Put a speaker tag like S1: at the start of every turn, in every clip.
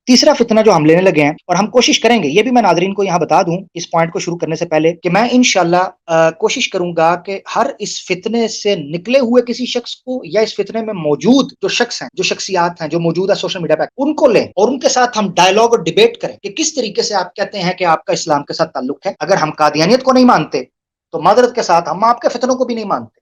S1: تیسرا فتنہ جو ہم لینے لگے ہیں، اور ہم کوشش کریں گے، یہ بھی میں ناظرین کو یہاں بتا دوں اس پوائنٹ کو شروع کرنے سے پہلے، کہ میں انشاءاللہ کوشش کروں گا کہ ہر اس فتنے سے نکلے ہوئے کسی شخص کو، یا اس فتنے میں موجود جو شخص ہیں، جو شخصیات ہیں جو موجود ہے سوشل میڈیا پہ، ان کو لیں اور ان کے ساتھ ہم ڈائیلاگ اور ڈیبیٹ کریں کہ کس طریقے سے آپ کہتے ہیں کہ آپ کا اسلام کے ساتھ تعلق ہے۔ اگر ہم قادیانیت کو نہیں مانتے تو معذرت کے ساتھ ہم آپ کے فتنوں کو بھی نہیں مانتے،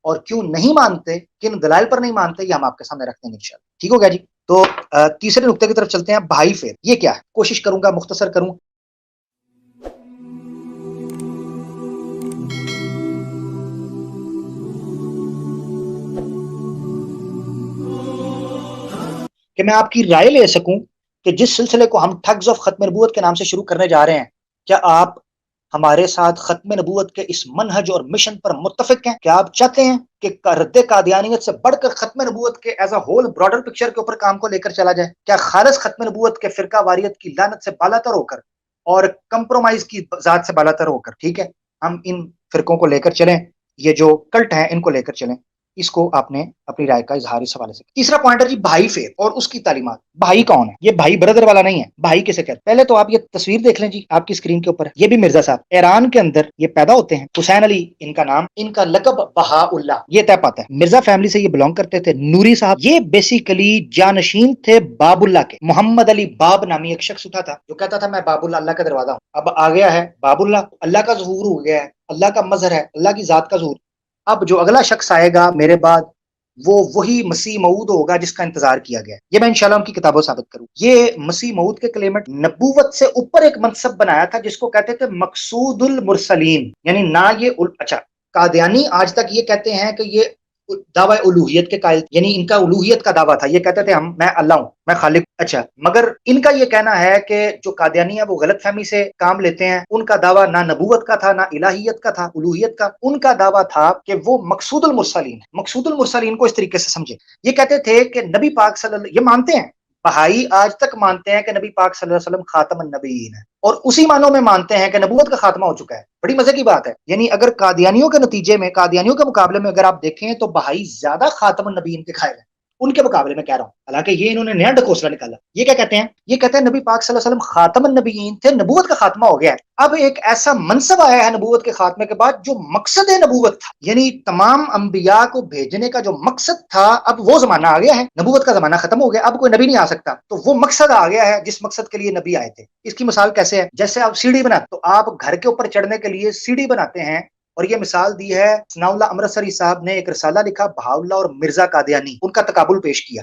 S1: اور کیوں نہیں مانتے، کن دلائل پر نہیں مانتے، یہ ہم آپ کے سامنے رکھ دیں گے انشاءاللہ۔ ٹھیک ہو گیا جی؟ تو تیسرے نقطے کی طرف چلتے ہیں، بھائی فیر یہ کیا ہے؟ کوشش کروں گا مختصر کروں۔ کہ میں آپ کی رائے لے سکوں کہ جس سلسلے کو ہم ٹھگز آف ختم نبوت کے نام سے شروع کرنے جا رہے ہیں، کیا آپ ہمارے ساتھ ختم نبوت کے اس منہج اور مشن پر متفق ہیں؟ کیا آپ چاہتے ہیں کہ رد قادیانیت سے بڑھ کر ختم نبوت کے as a whole broader picture کے اوپر کام کو لے کر چلا جائے؟ کیا خالص ختم نبوت کے فرقہ واریت کی لعنت سے بالاتر ہو کر اور کمپرومائز کی ذات سے بالاتر ہو کر، ٹھیک ہے، ہم ان فرقوں کو لے کر چلیں، یہ جو کلٹ ہیں ان کو لے کر چلیں؟ اس کو آپ نے اپنی رائے کا اظہار اس حوالے سے۔ تیسرا پوائنٹ ہے جی بھائی فیر اور اس کی تعلیمات۔ بھائی کون ہے؟ یہ بھائی بردر والا نہیں ہے، بھائی کسے کہتے ہیں؟ پہلے تو آپ یہ تصویر دیکھ لیں جی، آپ کی اسکرین کے اوپر، یہ بھی مرزا صاحب ایران کے اندر یہ پیدا ہوتے ہیں، حسین علی ان کا نام، ان کا لقب بہا اللہ، یہ طے پاتا ہے، مرزا فیملی سے یہ بلونگ کرتے تھے۔ نوری صاحب یہ بیسیکلی جانشین تھے باب اللہ کے۔ محمد علی باب نامی ایک شخص اٹھا تھا جو کہتا تھا میں باب اللہ، اللہ کا دروازہ ہوں، اب آ گیا ہے باب اللہ، اللہ کا ظہور ہو گیا ہے، اللہ کا مظہر ہے، اللہ کی ذات کا ظہور۔ اب جو اگلا شخص آئے گا میرے بعد وہ وہی مسیح موعود ہوگا جس کا انتظار کیا گیا ہے۔ یہ میں انشاءاللہ ان کی کتابوں ثابت کروں۔ یہ مسیح موعود کے کلیمٹ نبوت سے اوپر ایک منصب بنایا تھا جس کو کہتے تھے مقصود المرسلین، یعنی نہ یہ اچھا قادیانی آج تک یہ کہتے ہیں کہ یہ دعوی الوہیت کے قائل، یعنی ان کا الوہیت کا دعویٰ تھا، یہ کہتے تھے میں اللہ ہوں، میں خالق، اچھا، مگر ان کا یہ کہنا ہے کہ جو قادیانی ہے وہ غلط فہمی سے کام لیتے ہیں، ان کا دعویٰ نہ نبوت کا تھا نہ الہیت کا تھا، الوہیت کا، ان کا دعویٰ تھا کہ وہ مقصود المرسلین ہے۔ مقصود المرسلین کو اس طریقے سے سمجھے، یہ کہتے تھے کہ نبی پاک صلی اللہ، یہ مانتے ہیں بہائی آج تک مانتے ہیں کہ نبی پاک صلی اللہ علیہ وسلم خاتم النبیین ہے، اور اسی معنوں میں مانتے ہیں کہ نبوت کا خاتمہ ہو چکا ہے۔ بڑی مزے کی بات ہے، یعنی اگر قادیانیوں کے نتیجے میں، قادیانیوں کے مقابلے میں اگر آپ دیکھیں تو بہائی زیادہ خاتم النبیین کے قائل ہیں ان کے مقابلے میں، کہہ رہا ہوں، حالانکہ یہ انہوں نے نیا ڈکوسلا نکالا۔ یہ کیا کہتے ہیں؟ یہ کہتے ہیں نبی پاک صلی اللہ علیہ وسلم خاتم النبیین تھے، نبوت کا خاتمہ ہو گیا ہے۔ اب ایک ایسا منصب آیا ہے نبوت کے خاتمے کے بعد جو مقصد نبوت تھا، یعنی تمام انبیاء کو بھیجنے کا جو مقصد تھا، اب وہ زمانہ آ گیا ہے، نبوت کا زمانہ ختم ہو گیا، اب کوئی نبی نہیں آ سکتا، تو وہ مقصد آ گیا ہے جس مقصد کے لیے نبی آئے تھے۔ اس کی مثال کیسے ہے؟ جیسے آپ سیڑھی بناتے تو آپ گھر کے اوپر چڑھنے کے لیے سیڑھی بناتے ہیں، اور یہ مثال دی ہے ثناء اللہ امرتسری صاحب نے، ایک رسالہ لکھا بہاء اللہ اور مرزا قادیانی، ان کا تقابل پیش کیا،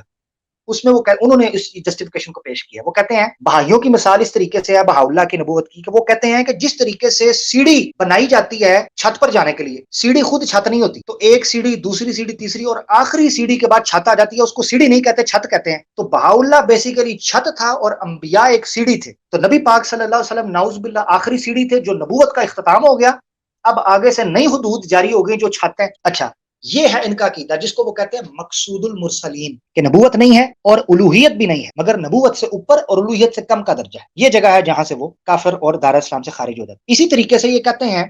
S1: اس میں انہوں نے اس جسٹیفیکیشن کو پیش کیا۔ وہ کہتے ہیں بہائیوں کی مثال اس طریقے سے ہے بہاء اللہ کی نبوت کی، کہ وہ کہتے ہیں کہ جس طریقے سے سیڑھی بنائی جاتی ہے چھت پر جانے کے لیے، سیڑھی خود چھت نہیں ہوتی، تو ایک سیڑھی، دوسری سیڑھی، تیسری اور آخری سیڑھی کے بعد چھت آ جاتی ہے، اس کو سیڑھی نہیں کہتے، چھت کہتے ہیں۔ تو بہاء اللہ بیسیکلی چھت تھا اور انبیاء ایک سیڑھی تھے، تو نبی پاک صلی اللہ علیہ وسلم نعوذ باللہ آخری سیڑھی تھے جو نبوت کا اختتام ہو گیا، اب آگے سے نئی حدود جاری ہو گئی جو چھت ہے۔ اچھا، یہ ہے ان کا عقیدہ جس کو وہ کہتے ہیں مقصود المرسلین، کہ نبوت نہیں ہے اور الوہیت بھی نہیں ہے، مگر نبوت سے اوپر اور الوہیت سے کم کا درجہ ہے۔ یہ جگہ ہے جہاں سے وہ کافر اور دار اسلام سے خارج ہو جاتے۔ اسی طریقے سے یہ کہتے ہیں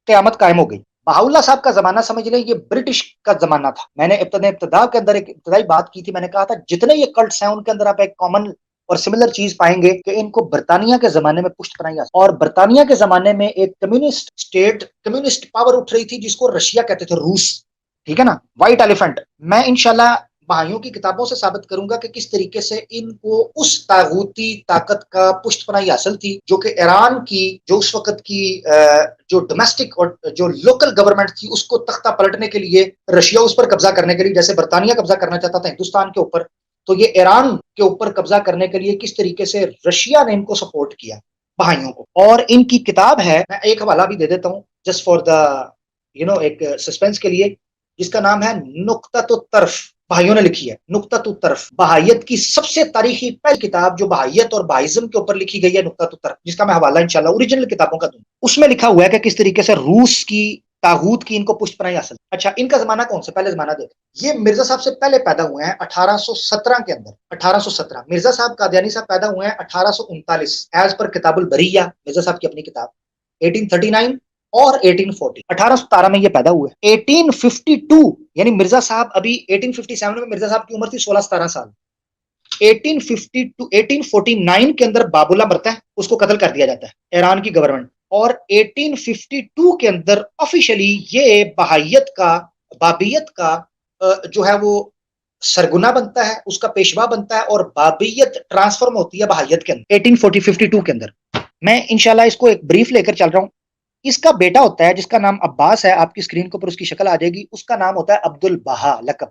S1: قیامت قائم ہو گئی۔ بہاء اللہ صاحب کا زمانہ سمجھ لیں یہ برٹش کا زمانہ تھا۔ میں نے ابتدا کے اندر ایک ابتدائی بات کی تھی، میں نے کہا تھا جتنے یہ کلٹس ہیں ان کے اندر آپ ایک کامن اور سملر چیز پائیں گے کہ ان کو برطانیہ کے زمانے میں پشت پناہی حاصل، اور برطانیہ کے زمانے میں ایک کمیونسٹ اسٹیٹ، کمیونسٹ پاور اٹھ رہی تھی جس کو رشیا کہتے تھے، روس، ٹھیک ہے نا، وائٹ ایلیفنٹ۔ میں انشاءاللہ بہائیوں کی کتابوں سے ثابت کروں گا کہ کس طریقے سے ان کو اس طاغوتی طاقت کا پشت پناہی حاصل تھی جو کہ ایران کی، جو اس وقت کی جو ڈومیسٹک اور جو لوکل گورنمنٹ تھی اس کو تختہ پلٹنے کے لیے، رشیا اس پر قبضہ کرنے کے لیے، جیسے برطانیہ قبضہ کرنا چاہتا تھا ہندوستان کے اوپر، تو یہ ایران کے اوپر قبضہ کرنے کے لیے کس طریقے سے رشیا نے ان کو سپورٹ کیا بہائیوں کو۔ اور ان کی کتاب ہے، میں ایک حوالہ بھی دے دیتا ہوں جسٹ فار دا ایک سسپینس کے لیے، جس کا نام ہے نقطۃ الطرف، بہائیوں نے لکھی ہے، نقطۃ الطرف، بہائیت کی سب سے تاریخی پہلی کتاب جو بہائیت اور بہائیزم کے اوپر لکھی گئی ہے، نقطۃ الطرف، جس کا میں حوالہ انشاءاللہ اوریجنل کتابوں کا دوں۔ اس میں لکھا ہوا ہے کہ کس طریقے سے روس کی طاغوت کی ان کو پشت پناہی حاصل۔ اچھا، ان کا زمانہ کون سا؟ پہلے زمانہ دیکھ، یہ مرزا صاحب سے پہلے پیدا ہوئے ہیں 1817 کے اندر، 1817۔ مرزا صاحب قادیانی صاحب پیدا ہوئے ہیں 1839 ایز پر کتاب البریہ، مرزا صاحب کی اپنی کتاب، 1839 اور 1840، 1817 میں یہ پیدا ہوئے۔ 1852 یعنی مرزا صاحب ابھی 1857 میں مرزا صاحب کی عمر تھی 16-17 سال، 1850 ٹو 1849 کے اندر بابولہ مرتا ہے، اس کو قتل کر دیا جاتا ہے ایران کی گورنمنٹ، اور 1852 کے اندر آفیشلی یہ بابیت کا جو ہے وہ سرگنا بنتا ہے، اس کا پیشوا بنتا ہے، اور بابیت ٹرانسفارم ہوتی ہے بہائیت کے اندر 1852 کے اندر۔ میں انشاءاللہ اس کو ایک بریف لے کر چل رہا ہوں۔ اس کا بیٹا ہوتا ہے جس کا نام عباس ہے، آپ کی اسکرین کے اوپر اس کی شکل آ جائے گی، اس کا نام ہوتا ہے عبد البہا لقب،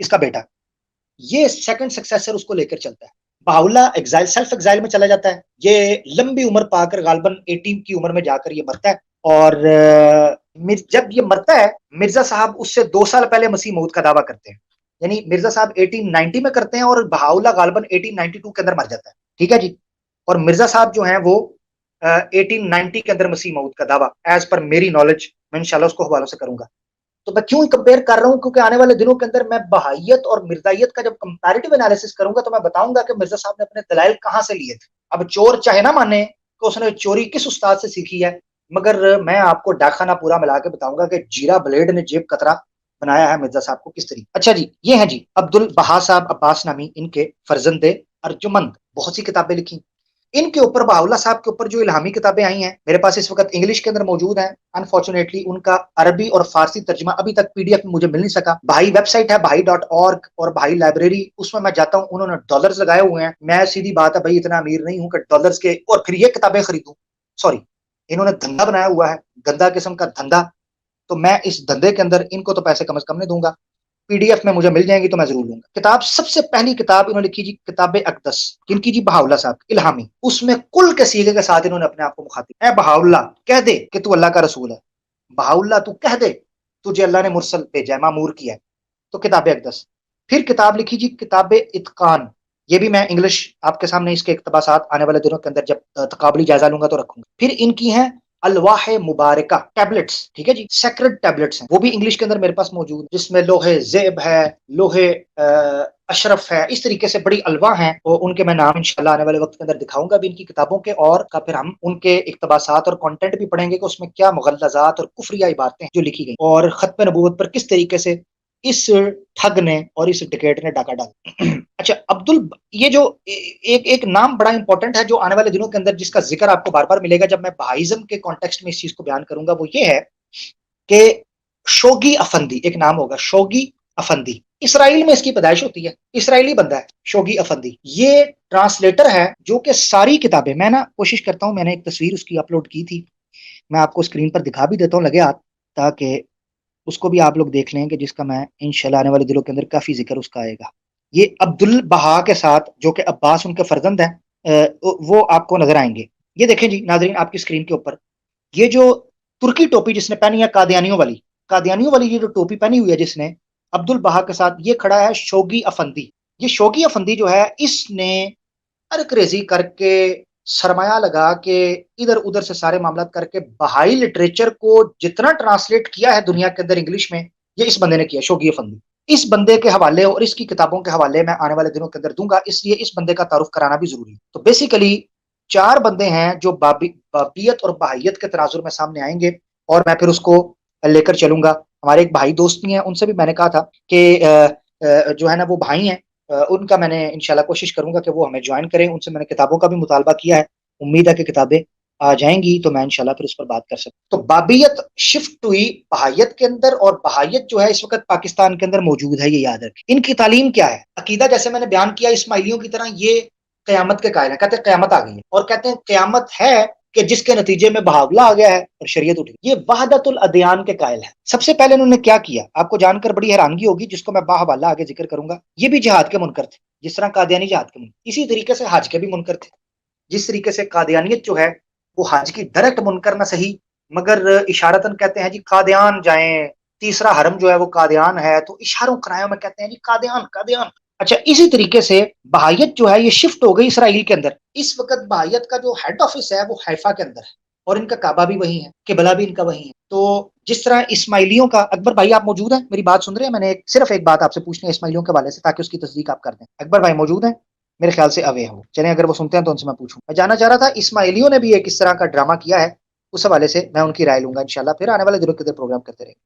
S1: اس کا بیٹا، یہ سیکنڈ سکسیسر اس کو لے کر چلتا ہے۔ بہاؤلہ ایگزائل، سیلف ایگزائل میں چلا جاتا ہے، یہ لمبی عمر پا کر غالباً 18 کی عمر میں جا کر یہ مرتا ہے، اور جب یہ مرتا ہے مرزا صاحب اس سے 2 سال پہلے مسیح موعود کا دعویٰ کرتے ہیں، یعنی مرزا صاحب 1890 میں کرتے ہیں اور بہاؤلہ غالباً 1892 کے اندر مر جاتا ہے، ٹھیک ہے جی۔ اور مرزا صاحب جو ہیں وہ 1890 کے اندر مسیح موعود کا دعویٰ ایز پر میری نالج میں انشاءاللہ اس کو حوالوں سے کروں گا۔ تو میں کیوں کمپیئر کر رہا ہوں؟ کیونکہ آنے والے دنوں کے اندر میں بہائیت اور مرزائیت کا جب کمپیریٹیو انالیسس کروں گا تو میں بتاؤں گا کہ مرزا صاحب نے اپنے دلائل کہاں سے لیے تھے۔ اب چور چاہے نہ مانے کہ اس نے چوری کس استاد سے سیکھی ہے، مگر میں آپ کو ڈاکخانہ پورا ملا کے بتاؤں گا کہ جیرا بلیڈ نے جیب کترا بنایا ہے مرزا صاحب کو کس طریقے۔ اچھا جی، یہ ہیں جی عبد البہا صاحب عباس نامی ان کے فرزند ارجمند، بہت سی کتابیں لکھی ان کے اوپر، بہاؤلہ صاحب کے اوپر جو الہامی کتابیں آئی ہیں میرے پاس اس وقت انگلش کے اندر موجود ہیں، انفارچونیٹلی ان کا عربی اور فارسی ترجمہ ابھی تک پی ڈی ایف میں مجھے مل نہیں سکا۔ بھائی ویب سائٹ ہے بھائی.org اور بھائی لائبریری، اس میں جاتا ہوں، انہوں نے ڈالرز لگائے ہوئے ہیں، میں سیدھی بات ہے بھائی اتنا امیر نہیں ہوں کہ ڈالرز کے اور پھر یہ کتابیں خریدوں، سوری، انہوں نے دھندا بنایا ہوا ہے، گندا قسم کا دھندا، تو میں اس دھندے کے اندر ان کو تو پیسے کم از کم نہیں دوں گا، پی ڈی ایف میں مجھے مل جائیں گی تو میں ضرور لوں گا۔ کتاب سب سے پہلی کتاب انہوں نے لکھی جی کتاب اقدس، کن کی جی؟ بہاؤلہ صاحب الہامی، اس میں کل کے سیغے کے ساتھ انہوں نے اپنے آپ کو مخاطب، اے بہاؤلہ کہہ دے کہ تو اللہ کا رسول ہے، بہاؤلہ تو کہہ دے تجھے اللہ نے مرسل بھیجا ہے، مامور کیا ہے، تو کتاب اقدس۔ پھر کتاب لکھی جی کتاب اتقان، یہ بھی میں انگلش آپ کے سامنے اس کے اقتباسات آنے والے دنوں کے اندر جب تقابلی جائزہ لوں گا تو رکھوں گا۔ پھر ان کی ہیں الواح مبارکہ ٹیبلٹس، ٹھیک ہے جی، سیکرڈ ٹیبلٹس ہیں، وہ بھی انگلش کے اندر میرے پاس موجود، جس میں لوہے زیب ہے، لوہے اشرف ہے، اس طریقے سے بڑی الواح ہیں، اور ان کے میں نام انشاءاللہ آنے والے وقت کے اندر دکھاؤں گا بھی ان کی کتابوں کے، اور کا پھر ہم ان کے اقتباسات اور کنٹینٹ بھی پڑھیں گے کہ اس میں کیا مغلظات اور کفریہ عبارتیں جو لکھی گئی، اور ختم نبوت پر کس طریقے سے اس ٹھگ نے اور اس ڈکیٹ نے ڈاکہ ڈالا۔ اچھا یہ جو ایک نام بڑا امپورٹنٹ ہے جو آنے والے دنوں کے اندر جس کا ذکر آپ کو بار بار ملے گا جب میں بہائیزم کے کانٹیکسٹ میں اس چیز کو بیان کروں گا، وہ یہ ہے کہ شوگی افندی ایک نام ہوگا، شوگی افندی، اسرائیل میں اس کی پیدائش ہوتی ہے، اسرائیلی بندہ ہے شوگی افندی، یہ ٹرانسلیٹر ہے جو کہ ساری کتابیں، میں نا کوشش کرتا ہوں، میں نے ایک تصویر اس کی اپلوڈ کی تھی، میں آپ کو اسکرین پر دکھا بھی دیتا ہوں لگے ہاتھ، تاکہ اس کو بھی آپ لوگ دیکھ لیں کہ جس کا میں انشاءاللہ آنے والے دنوں کے اندر کافی ذکر اس کا آئے گا۔ یہ عبد البہا کے ساتھ جو کہ عباس ان کے فرزند ہیں وہ آپ کو نظر آئیں گے۔ یہ دیکھیں جی ناظرین آپ کی اسکرین کے اوپر، یہ جو ترکی ٹوپی جس نے پہنی ہے قادیانیوں والی یہ جو ٹوپی پہنی ہوئی ہے جس نے عبد البہا کے ساتھ، یہ کھڑا ہے شوگی افندی۔ یہ شوگی افندی جو ہے اس نے ارکریزی کر کے سرمایہ لگا کے ادھر ادھر سے سارے معاملات کر کے بہائی لٹریچر کو جتنا ٹرانسلیٹ کیا ہے دنیا کے اندر انگلش میں، یہ اس بندے نے کیا، شوگی افندی۔ اس بندے کے حوالے اور اس کی کتابوں کے حوالے میں آنے والے دنوں کے اندر دوں گا، اس لیے اس بندے کا تعارف کرانا بھی ضروری ہے۔ تو بیسیکلی 4 بندے ہیں جو بابیت اور بہائیت کے تناظر میں سامنے آئیں گے، اور میں پھر اس کو لے کر چلوں گا۔ ہمارے ایک بھائی دوست بھی ہیں، ان سے بھی میں نے کہا تھا کہ جو ہے نا وہ بھائی ہیں، ان کا میں نے انشاءاللہ کوشش کروں گا کہ وہ ہمیں جوائن کریں، ان سے میں نے کتابوں کا بھی مطالبہ کیا ہے، امید ہے کہ کتابیں آ جائیں گی تو میں انشاءاللہ پھر اس پر بات کر سکتا ہوں۔ تو بابیت شفٹ ہوئی بہائیت کے اندر، اور بہائیت جو ہے اس وقت پاکستان کے اندر موجود ہے، یہ یاد رکھیں۔ ان کی تعلیم کیا ہے؟ عقیدہ جیسے میں نے بیان کیا اسماعیلیوں کی طرح یہ قیامت کے قائل ہیں، کہتے ہیں قیامت آ گئی ہے، اور کہتے ہیں قیامت ہے کہ جس کے نتیجے میں بہاولہ آ گیا ہے اور شریعت اٹھ گئی۔ یہ وحدت الادیان کے قائل ہے۔ سب سے پہلے انہوں نے کیا کیا آپ کو جان کر بڑی حیرانگی ہوگی، جس کو میں باحوالہ آگے ذکر کروں گا۔ یہ بھی جہاد کے منکر تھے، جس طرح قادیانی جہاد کے منکر، اسی طریقے سے حج کے بھی منکر تھے۔ جس طریقے سے قادیانیت جو ہے وہ حج کی ڈائریکٹ منکر نہ صحیح، مگر اشارتاً کہتے ہیں جی قادیان جائیں، تیسرا حرم جو ہے وہ قادیان ہے، تو اشاروں کنایوں میں کہتے ہیں جی قادیان قادیان۔ اچھا اسی طریقے سے بہائیت جو ہے یہ شفٹ ہو گئی اسرائیل کے اندر۔ اس وقت بہائیت کا جو ہیڈ آفس ہے وہ حیفا کے اندر ہے، اور ان کا کعبہ بھی وہی ہے، قبلہ بھی ان کا وہی ہے۔ تو جس طرح اسماعیلیوں کا، اکبر بھائی آپ موجود ہیں، میری بات سن رہے ہیں؟ میں نے صرف ایک بات آپ سے پوچھنی ہے اسماعیلیوں کے حوالے سے، تاکہ اس کی تصدیق آپ کر دیں۔ اکبر بھائی موجود ہیں؟ میرے خیال سے اوے ہیں وہ، چلیں اگر وہ سنتے ہیں تو ان سے میں پوچھوں۔ میں جاننا چاہ رہا تھا اسماعیلیوں نے بھی ایک اس طرح کا ڈرامہ کیا ہے، اس حوالے سے میں ان کی رائے لوں گا انشاءاللہ، پھر آنے والے دنوں کے اندر پروگرام کرتے رہیں گے۔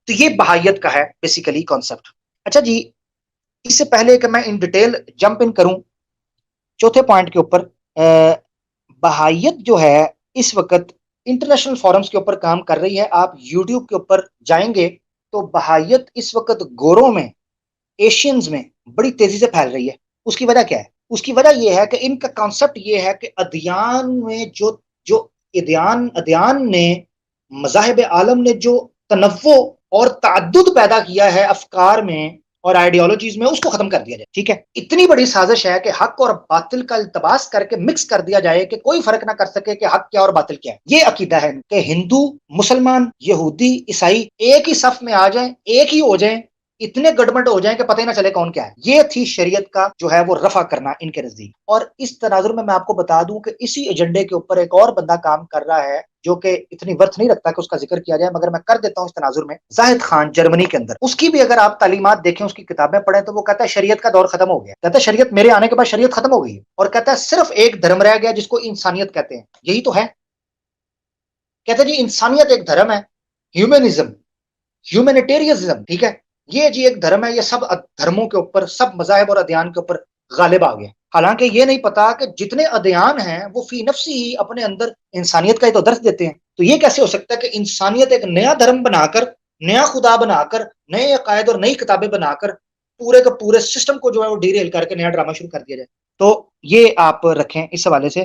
S1: تو یہ بہائیت کا ہے بیسیکلی کانسیپٹ۔ اچھا جی، اس سے پہلے کہ میں ان ڈیٹیل جمپ ان کروں چوتھے پوائنٹ کے اوپر، بہائیت جو ہے اس وقت انٹرنیشنل فورمز کے اوپر کام کر رہی ہے. آپ یوٹیوب کے اوپر جائیں گے تو بہائیت اس وقت گوروں میں، ایشینز میں بڑی تیزی سے پھیل رہی ہے. اس کی وجہ کیا ہے؟ اس کی وجہ یہ ہے کہ ان کا کانسیپٹ یہ ہے کہ ادیان میں جو ادیان نے، مذاہب عالم نے جو تنوع اور تعدد پیدا کیا ہے افکار میں اور آئیڈیالوجیز میں، اس کو ختم کر دیا جائے. ٹھیک ہے، اتنی بڑی سازش ہے کہ حق اور باطل کا التباس کر کے مکس کر دیا جائے کہ کوئی فرق نہ کر سکے کہ حق کیا اور باطل کیا ہے. یہ عقیدہ ہے کہ ہندو، مسلمان، یہودی، عیسائی ایک ہی صف میں آ جائیں، ایک ہی ہو جائیں، اتنے گڑبڑ ہو جائیں کہ پتہ ہی نہ چلے کون کیا ہے. یہ تھی شریعت کا جو ہے وہ رفع کرنا ان کے نزدیک. اور اس تناظر میں آپ کو بتا دوں کہ اسی ایجنڈے کے اوپر ایک اور بندہ کام کر رہا ہے جو کہ اتنی ورتھ نہیں رکھتا کہ اس کا ذکر کیا جائے، مگر میں کر دیتا ہوں اس تناظر میں. زاہد خان جرمنی کے اندر، اس کی بھی اگر آپ تعلیمات دیکھیں، اس کی کتابیں پڑھیں، تو وہ کہتا ہے شریعت کا دور ختم ہو گیا. کہتا ہے شریعت میرے آنے کے بعد شریعت ختم ہو گئی، اور کہتا ہے صرف ایک دھرم رہ گیا جس کو انسانیت کہتے ہیں. یہی تو ہے. کہتا ہے جی انسانیت ایک دھرم ہے، ہیومنزم، ہیومینیٹیرینزم. ٹھیک ہے، یہ جی ایک دھرم ہے، یہ سب دھرموں کے اوپر، سب مذاہب اور ادیان کے اوپر غالب آ گیا. حالانکہ یہ نہیں پتا کہ جتنے ادیان ہیں وہ فی نفسی ہی اپنے اندر انسانیت کا ہی تو درس دیتے ہیں. تو یہ کیسے ہو سکتا ہے کہ انسانیت ایک نیا دھرم بنا کر، نیا خدا بنا کر، نئے عقائد اور نئی کتابیں بنا کر پورے کے پورے سسٹم کو جو ہے وہ ڈی ریل کر کے نیا ڈرامہ شروع کر دیا جائے. تو یہ آپ رکھیں اس حوالے سے.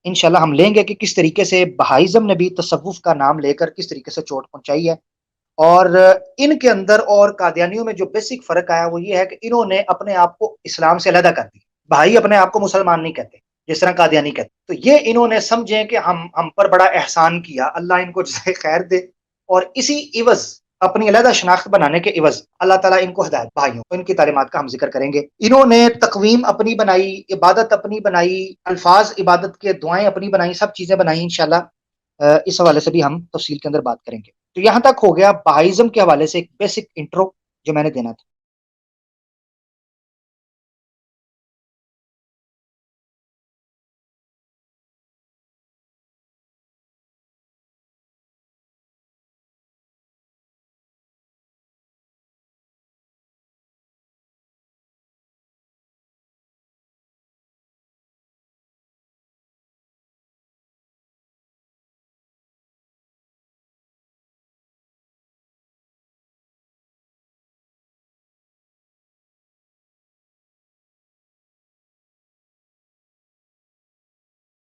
S1: انشاءاللہ ہم لیں گے کہ کس طریقے سے بہائیزم نے بھی تصوف کا نام لے کر کس طریقے سے چوٹ پہنچائی ہے. اور ان کے اندر اور قادیانیوں میں جو بیسک فرق آیا وہ یہ ہے کہ انہوں نے اپنے آپ کو اسلام سے علیحدہ کر دی. بھائی اپنے آپ کو مسلمان نہیں کہتے جس طرح قادیانی کہتے. تو یہ انہوں نے سمجھیں کہ ہم پر بڑا احسان کیا، اللہ ان کو جزائے خیر دے، اور اسی عوض اپنی علیحدہ شناخت بنانے کے عوض اللہ تعالیٰ ان کو ہدایت. بھائیوں ان کی تعلیمات کا ہم ذکر کریں گے. انہوں نے تقویم اپنی بنائی، عبادت اپنی بنائی، الفاظ عبادت کے دعائیں اپنی بنائی، سب چیزیں بنائی. انشاءاللہ اس حوالے سے بھی ہم تفصیل کے اندر بات کریں گے. تو یہاں تک ہو گیا بہائیزم کے حوالے سے ایک بیسک انٹرو جو میں نے دینا تھا.